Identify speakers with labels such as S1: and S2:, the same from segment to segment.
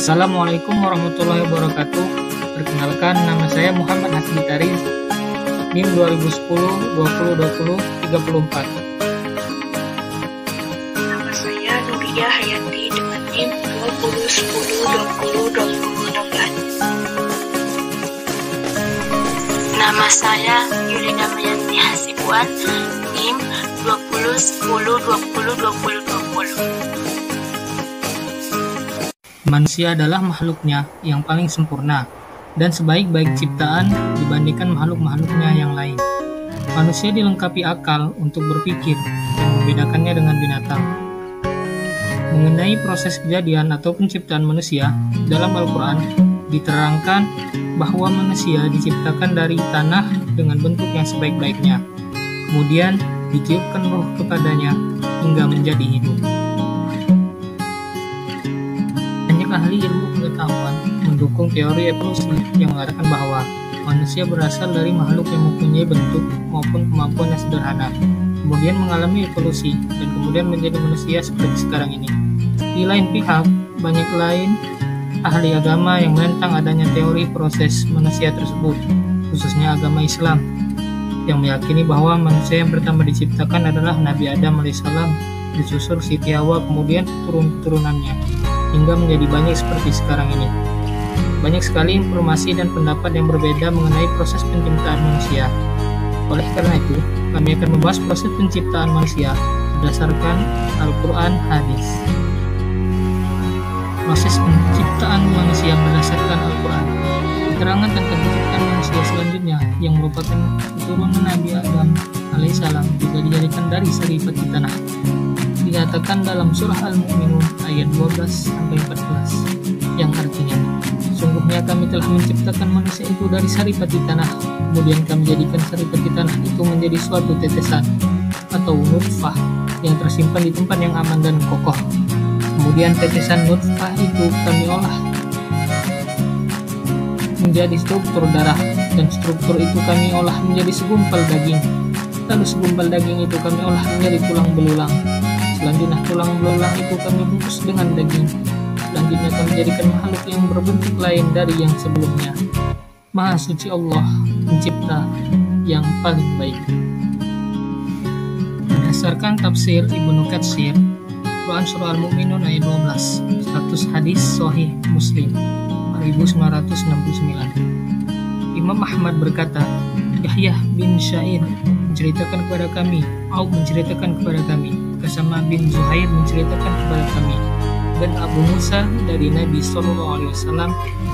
S1: Assalamualaikum warahmatullahi wabarakatuh. Perkenalkan, nama saya Muhammad Hasbi Taris, NIM 2010 2020 34.
S2: Nama saya Nuria Hayati dengan NIM 2010 20 24. Nama saya Yulina Mayanti Hasibuan, NIM 2010 20 20 20.
S1: Manusia adalah makhluknya yang paling sempurna dan sebaik-baik ciptaan dibandingkan makhluk-makhluknya yang lain. Manusia dilengkapi akal untuk berpikir yang membedakannya dengan binatang. Mengenai proses kejadian atau penciptaan manusia, dalam Al-Quran diterangkan bahwa manusia diciptakan dari tanah dengan bentuk yang sebaik-baiknya. Kemudian ditiupkan roh kepadanya hingga menjadi hidup. Ahli ilmu pengetahuan mendukung teori evolusi yang mengatakan bahwa manusia berasal dari makhluk yang mempunyai bentuk maupun kemampuan yang sederhana, kemudian mengalami evolusi dan kemudian menjadi manusia seperti sekarang ini. Di lain pihak, banyak lain ahli agama yang menentang adanya teori proses manusia tersebut, khususnya agama Islam, yang meyakini bahwa manusia yang pertama diciptakan adalah Nabi Adam alaihissalam, disusul Siti Hawa, kemudian turun-turunannya, hingga menjadi banyak seperti sekarang ini. Banyak sekali informasi dan pendapat yang berbeda mengenai proses penciptaan manusia. Oleh karena itu, kami akan membahas proses penciptaan manusia berdasarkan Al-Quran Hadis. Proses penciptaan manusia berdasarkan Al-Quran. Keterangan tentang penciptaan manusia selanjutnya yang merupakan keturunan Nabi Adam alaihissalam juga dijadikan dari sari peti tanah. Dikatakan dalam surah Al-Mu'minun ayat 12-14 yang artinya, sungguhnya kami telah menciptakan manusia itu dari saripati tanah, kemudian kami jadikan saripati tanah itu menjadi suatu tetesan atau nutfah yang tersimpan di tempat yang aman dan kokoh. Kemudian tetesan nutfah itu kami olah menjadi struktur darah, dan struktur itu kami olah menjadi segumpal daging, lalu segumpal daging itu kami olah menjadi tulang belulang. Selanjutnya tulang belulang itu kami bungkus dengan daging. Selanjutnya kami jadikan makhluk yang berbentuk lain dari yang sebelumnya. Maha suci Allah, pencipta yang paling baik. Berdasarkan tafsir Ibnu Katsir, Quran Surah Al-Mu'minun ayat 12, status hadis Sahih Muslim 1969. Imam Ahmad berkata, Yahya bin Syair menceritakan kepada kami, Aub menceritakan kepada kami, Kasama bin Zuhair menceritakan kepada kami, dan Abu Musa dari Nabi SAW,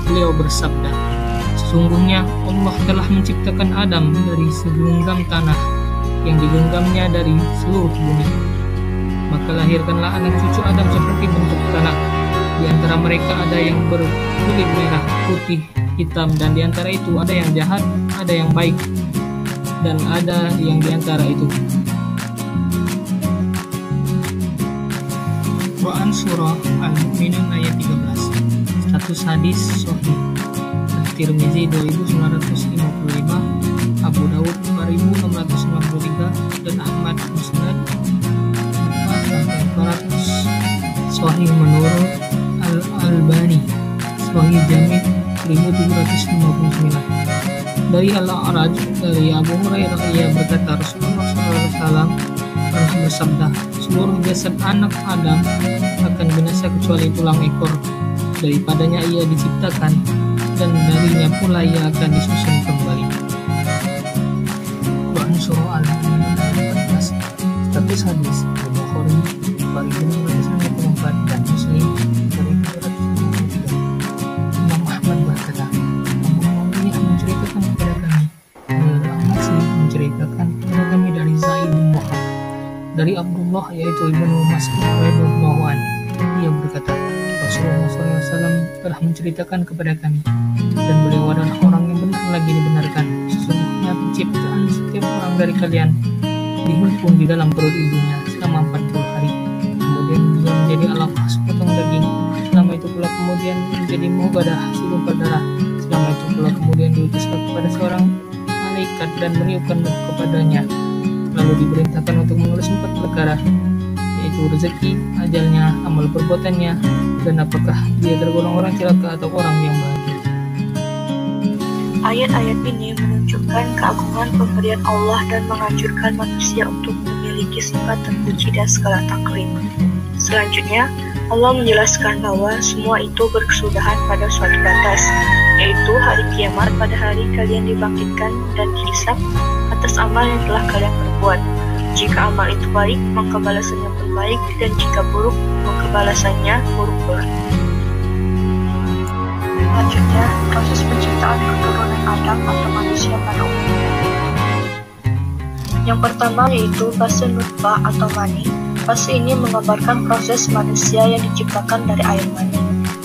S1: beliau bersabda, sesungguhnya Allah telah menciptakan Adam dari segenggam tanah yang digenggamnya dari seluruh bumi. Maka lahirkanlah anak cucu Adam seperti bentuk tanah. Di antara mereka ada yang berkulit merah, putih, hitam, dan di antara itu ada yang jahat, ada yang baik, dan ada yang di antara itu. Quran Surah Al-Mu'minun ayat 13, status hadis Sahih At-Tirmizi 2955, Abu Dawud 4693, dan Ahmad Musnad 400, Sahih menurut Al-Albani, Sahih Jami' 1759. Dari Al-A'raj dari Abu Hurairah, ia berkata, Rasulullah SAW pernah bersabda, seluruh jasad anak Adam akan binasa kecuali tulang ekor. Daripadanya ia diciptakan, dan darinya pula ia akan disusun kembali. Quran Surah Al-Mu'minun ayat 14, status hadis Al-Bukhari 4654 dan Muslim 2393. Imam Ahmad berkata, Abu Muawiyah menceritakan kepada kami, Al-Ahmasi menceritakan kepada kami dari Zaid bin Muhammad, dari Abdullah yaitu Ibnu Mas'ud radhiyallahu anhu. Ia berkata, Rasulullah SAW telah menceritakan kepada kami, dan beliau adalah orang yang benar lagi dibenarkan. Sesungguhnya penciptaan setiap orang dari kalian dihimpun di dalam perut ibunya selama 40 hari. Kemudian dia menjadi alaqah sepotong daging. Selama itu pula kemudian menjadi mubadah segumpal darah. Selama itu pula kemudian diutuskan kepada seorang malaikat dan meniupkan kepadanya. Lalu diperintahkan untuk menulis 4 perkara, yaitu rezeki, ajalnya, amal perbuatannya, Dan apakah dia tergolong orang celaka atau orang yang bahagia?
S2: Ayat-ayat ini menunjukkan keagungan pemberian Allah dan menganjurkan manusia untuk memiliki sifat terpuji dan segala taklim. Selanjutnya, Allah menjelaskan bahwa semua itu berkesudahan pada suatu batas, yaitu hari kiamat pada hari kalian dibangkitkan dan dihisab atas amal yang telah kalian perbuat. Jika amal itu baik, maka balasannya pun baik, dan jika buruk, maka balasannya buruk pula. Selanjutnya, proses penciptaan keturunan Adam atau manusia pada umumnya. Yang pertama yaitu fase nutfah atau mani. Fase ini menggambarkan proses manusia yang diciptakan dari air mani.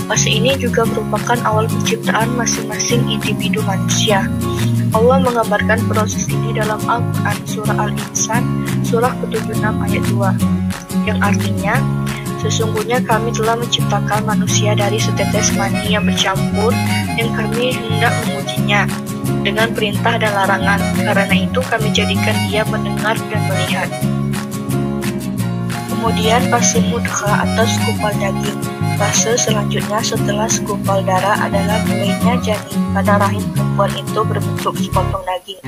S2: Fase ini juga merupakan awal penciptaan masing-masing individu manusia. Allah menggambarkan proses ini dalam Al-Quran Surah Al-Insan, Surah ke-76 ayat 2, yang artinya, sesungguhnya kami telah menciptakan manusia dari setetes mani yang bercampur, yang kami hendak mengujinya dengan perintah dan larangan. Karena itu kami jadikan dia mendengar dan melihat. Kemudian fase mudghah atau segumpal daging. Fase selanjutnya setelah segumpal darah adalah mulainya janin pada rahim perempuan itu berbentuk sepotong daging.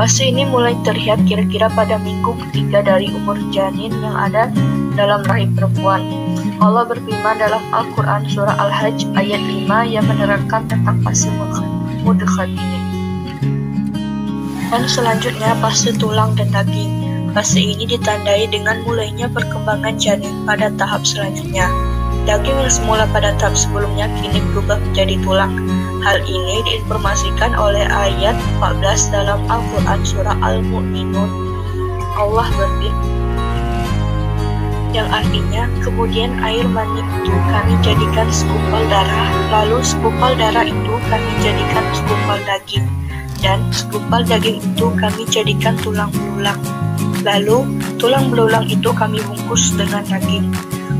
S2: Fase ini mulai terlihat kira-kira pada minggu ketiga dari umur janin yang ada dalam rahim perempuan. Allah berfirman dalam Al-Quran Surah Al-Hajj ayat 5 yang menerangkan tentang fase mudghah ini. Dan selanjutnya fase tulang dan daging. Fase ini ditandai dengan mulainya perkembangan janin pada tahap selanjutnya. Daging yang semula pada tahap sebelumnya kini berubah menjadi tulang. Hal ini diinformasikan oleh ayat 14 dalam Al-Quran Surah Al-Mu'minun. Allah berfirman, yang artinya, kemudian air mani itu kami jadikan segumpal darah, lalu segumpal darah itu kami jadikan segumpal daging, dan segumpal daging itu kami jadikan tulang belulang. Lalu, tulang belulang itu kami bungkus dengan daging.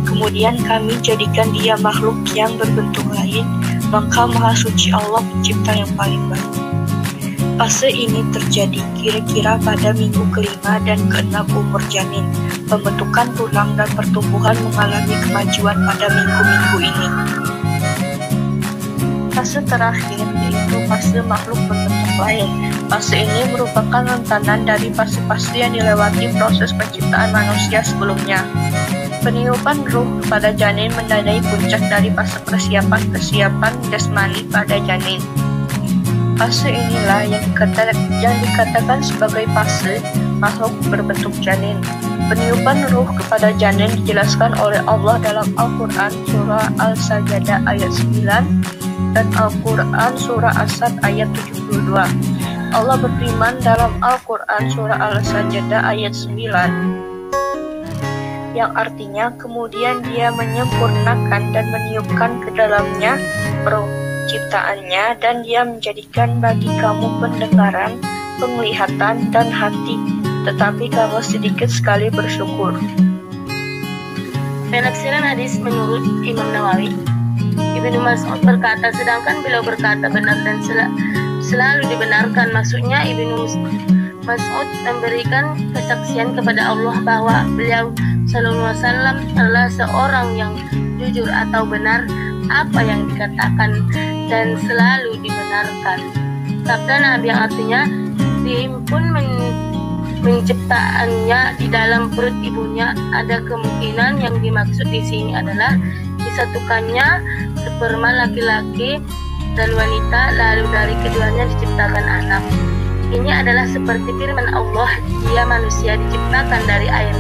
S2: Kemudian kami jadikan dia makhluk yang berbentuk lain, maka Maha Suci Allah pencipta yang paling baik. Fase ini terjadi kira-kira pada minggu kelima dan keenam umur janin. Pembentukan tulang dan pertumbuhan mengalami kemajuan pada minggu-minggu ini. Fase terakhir yaitu fase makhluk berbentuk lain. Fase ini merupakan rentanan dari fase-fase yang dilewati proses penciptaan manusia sebelumnya. Peniupan ruh pada janin menandai puncak dari fase persiapan jasmani pada janin. Fase inilah yang dikatakan sebagai fase makhluk berbentuk janin. Peniupan ruh kepada janin dijelaskan oleh Allah dalam Al-Quran Surah Al-Sajdah ayat 9 dan Al-Quran Surah As-Sad ayat 72. Allah berfirman dalam Al-Quran Surah Al-Sajdah ayat 9, yang artinya kemudian dia menyempurnakan dan meniupkan ke dalamnya roh ciptaannya, dan dia menjadikan bagi kamu pendengaran, penglihatan, dan hati, tetapi kamu sedikit sekali bersyukur.
S3: Penafsiran hadis menurut Imam Nawawi, Ibnu Mas'ud berkata, sedangkan beliau berkata benar dan selalu dibenarkan. Maksudnya Ibnu Mas'ud memberikan kesaksian kepada Allah bahwa beliau Sallallahu Alaihi Wasallam adalah seorang yang jujur atau benar apa yang dikatakan dan selalu dibenarkan. Sabda Nabi yang artinya dihimpun menciptaannya di dalam perut ibunya, ada kemungkinan yang dimaksud di sini adalah disatukannya sperma laki-laki dan wanita, lalu dari keduanya diciptakan anak. Ini adalah seperti firman Allah, dia manusia diciptakan dari air